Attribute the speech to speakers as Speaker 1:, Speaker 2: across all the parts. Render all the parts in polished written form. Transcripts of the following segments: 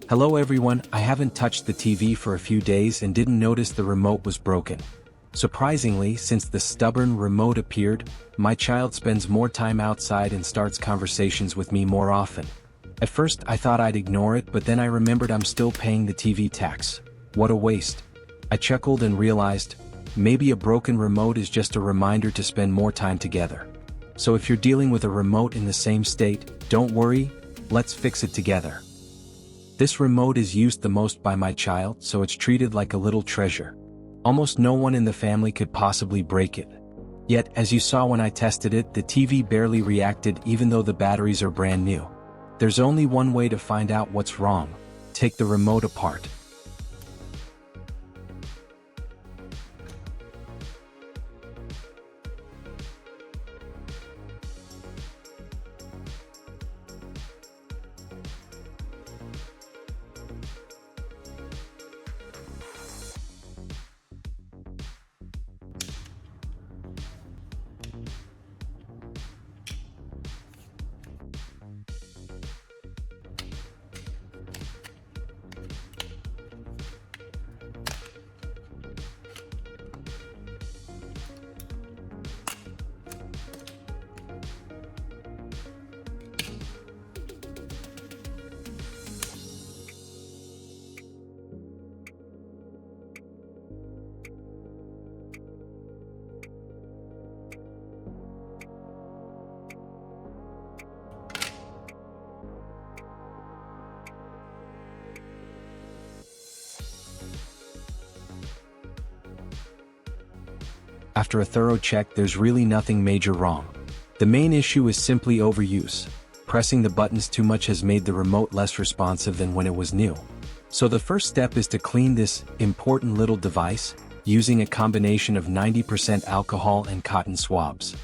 Speaker 1: Hello everyone, I haven't touched the TV for a few days and didn't notice the remote was broken. Surprisingly, since the stubborn remote appeared, my child spends more time outside and starts conversations with me more often. At first I thought I'd ignore it, but then I remembered I'm still paying the TV tax. What a waste. I chuckled and realized, maybe a broken remote is just a reminder to spend more time together. So if you're dealing with a remote in the same state, don't worry, let's fix it together. This remote is used the most by my child, so it's treated like a little treasure. Almost no one in the family could possibly break it. Yet, as you saw when I tested it, the TV barely reacted even though the batteries are brand new. There's only one way to find out what's wrong. Take the remote apart. After a thorough check, there's really nothing major wrong. The main issue is simply overuse. Pressing the buttons too much has made the remote less responsive than when it was new. So the first step is to clean this important little device using a combination of 90% alcohol and cotton swabs.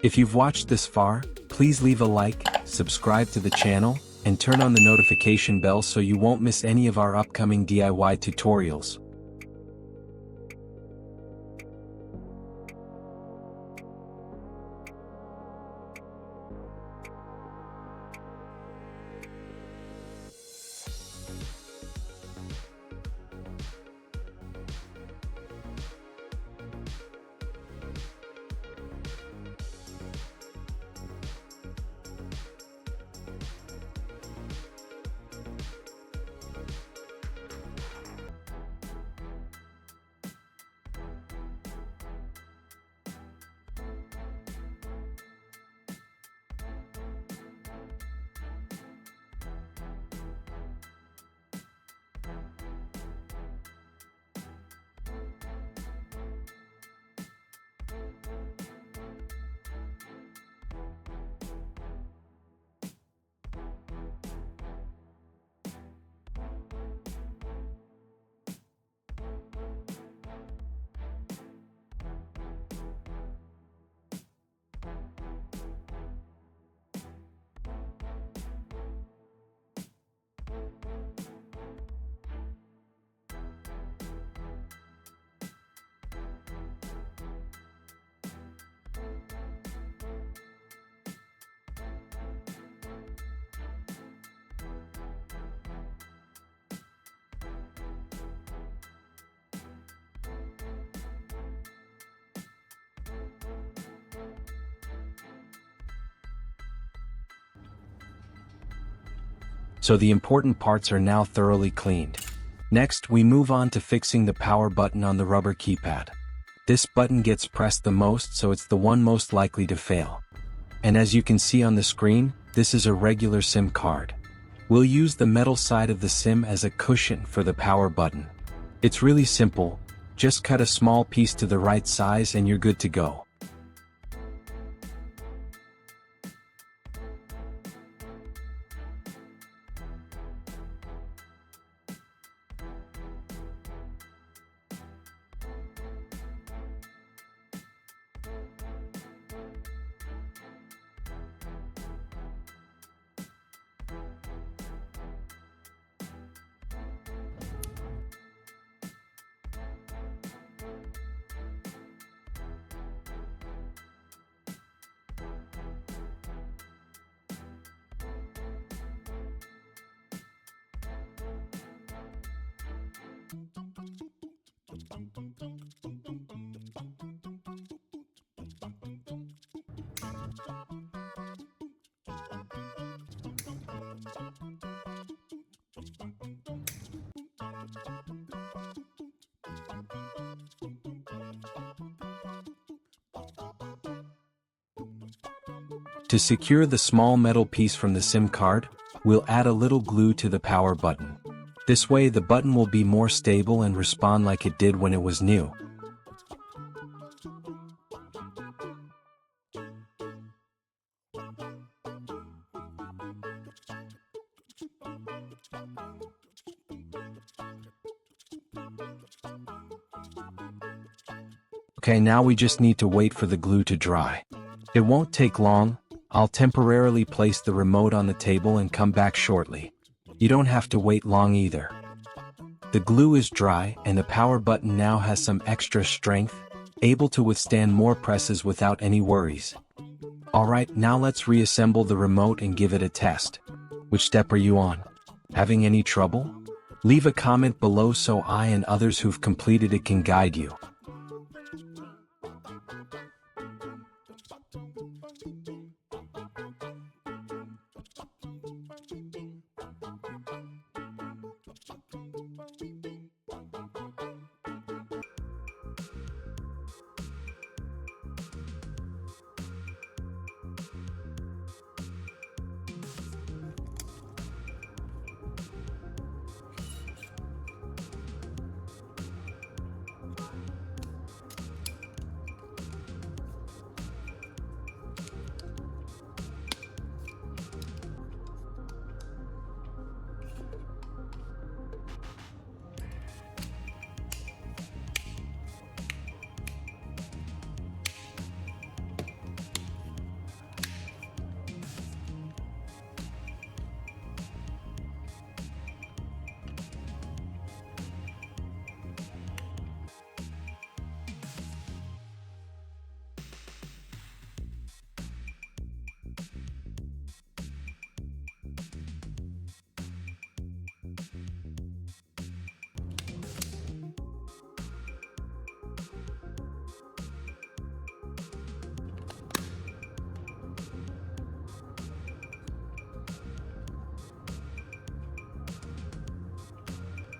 Speaker 1: If you've watched this far, please leave a like, subscribe to the channel, and turn on the notification bell so you won't miss any of our upcoming DIY tutorials. so the important parts are now thoroughly cleaned. Next, we move on to fixing the power button on the rubber keypad. This button gets pressed the most, so it's the one most likely to fail. And as you can see on the screen, this is a regular SIM card. We'll use the metal side of the SIM as a cushion for the power button. It's really simple, just cut a small piece to the right size and you're good to go. To secure the small metal piece from the SIM card, we'll add a little glue to the power button. This way the button will be more stable and respond like it did when it was new. Okay, now we just need to wait for the glue to dry. It won't take long. I'll temporarily place the remote on the table and come back shortly. You don't have to wait long either. The glue is dry and the power button now has some extra strength, able to withstand more presses without any worries. Alright, now let's reassemble the remote and give it a test. Which step are you on? Having any trouble? Leave a comment below so I and others who've completed it can guide you.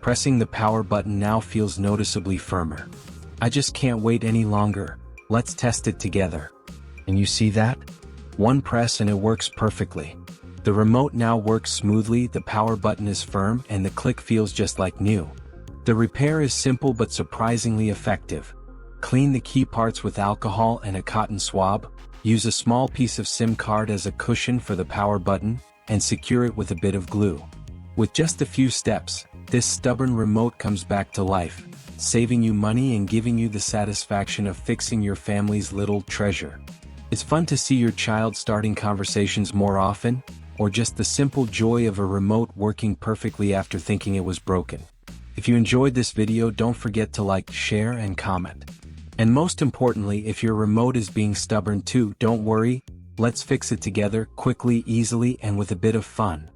Speaker 1: Pressing the power button now feels noticeably firmer. I just can't wait any longer. Let's test it together. And you see that? One press and it works perfectly. The remote now works smoothly, the power button is firm, and the click feels just like new. The repair is simple but surprisingly effective. Clean the key parts with alcohol and a cotton swab, use a small piece of SIM card as a cushion for the power button, and secure it with a bit of glue. With just a few steps, this stubborn remote comes back to life, saving you money and giving you the satisfaction of fixing your family's little treasure. It's fun to see your child starting conversations more often, or just the simple joy of a remote working perfectly after thinking it was broken. If you enjoyed this video, don't forget to like, share, and comment. And most importantly, if your remote is being stubborn too, don't worry, let's fix it together, quickly, easily, and with a bit of fun.